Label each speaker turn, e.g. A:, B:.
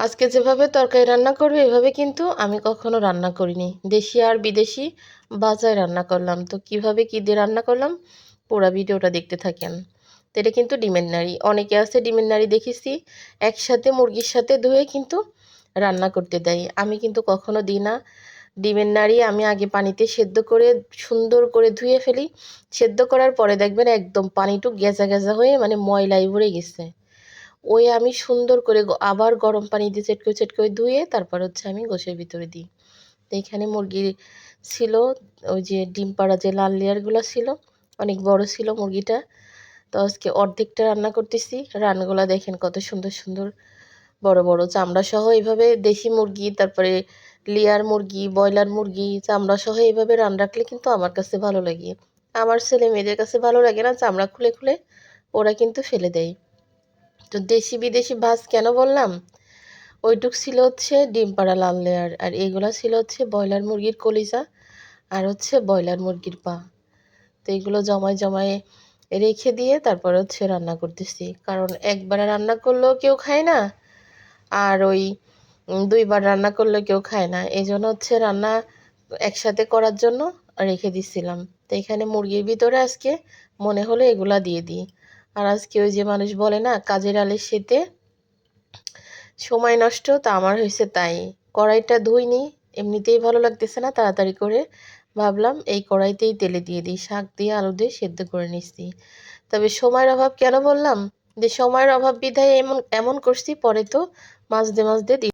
A: আজকে যেভাবে তরকারি রান্না করবে এভাবে কিন্তু আমি কখনো রান্না করিনি। দেশি আর বিদেশি বাজায় রান্না করলাম। তো কিভাবে কি দিয়ে রান্না করলাম পুরা ভিডিওটা দেখতে থাকেন। তো এটা কিন্তু ডিমের নাড়ি। অনেকে আছে ডিমের নাড়ি দেখেছি একসাথে মুরগির সাথে ধুয়ে কিন্তু রান্না করতে দেয়। আমি কিন্তু কখনো দিই না। ডিমের নাড়ি আমি আগে পানিতে সেদ্ধ করে সুন্দর করে ধুয়ে ফেলি। সেদ্ধ করার পরে দেখবেন একদম পানিটুকু গেজা গেজা হয়ে মানে ময়লায় ভরে গেছে। ওই আমি সুন্দর করে আবার গরম পানি দিয়ে চেটকে চেটকে ধুয়ে তারপর হচ্ছে আমি গোশের ভিতরে দিই। তো এখানে মুরগি ছিল, ওই যে ডিম পাড়া যে লাল লেয়ারগুলো ছিল, অনেক বড় ছিল মুরগিটা। তো আজকে অর্ধেকটা রান্না করতেছি। রানগুলা দেখেন কত সুন্দর সুন্দর বড় বড় চামড়া সহ এইভাবে দেশি মুরগি, তারপরে লেয়ার মুরগি, ব্রয়লার মুরগি চামড়া সহ এইভাবে রান রাখলে কিন্তু আমার কাছে ভালো লাগে। আমার ছেলে মেয়েদের কাছে ভালো লাগে না, চামড়া খুলে খুলে ওরা কিন্তু ফেলে দেয়। তো দেশি বিদেশি ভাজ কেন বললাম, ওইটুক ছিল হচ্ছে ডিম পাড়া লাল লেয়ার, আর এইগুলা ছিল হচ্ছে ব্রয়লার মুরগির কলিজা আর হচ্ছে ব্রয়লার মুরগির পা। তো এগুলো জমায় জমায়ে রেখে দিয়ে তারপর হচ্ছে রান্না করতেছি, কারণ একবারে রান্না করলেও কেউ খায় না, আর ওই দুইবার রান্না করলেও কেউ খায় না। এই জন্য হচ্ছে রান্না একসাথে করার জন্য রেখে দিছিলাম। তো এখানে মুরগির ভিতরে আজকে মনে হলো এগুলা দিয়ে দিই। আর আজকে ওই যে মানুষ বলে না কাজের আলের শীতে সময় নষ্ট, তা আমার হয়েছে তাই। কড়াইটা ধুইনি, এমনিতেই ভালো লাগতেছে না, তাড়াতাড়ি করে ভাবলাম এই কড়াইতেই তেলে দিয়ে দিই, শাক দিয়ে আলু দিয়ে সেদ্ধ করে নিচ্ছি। তবে সময়ের অভাব কেন বললাম, যে সময়ের অভাব বিধায় এমন এমন করছি, পরে তো মাঝদে মাঝদে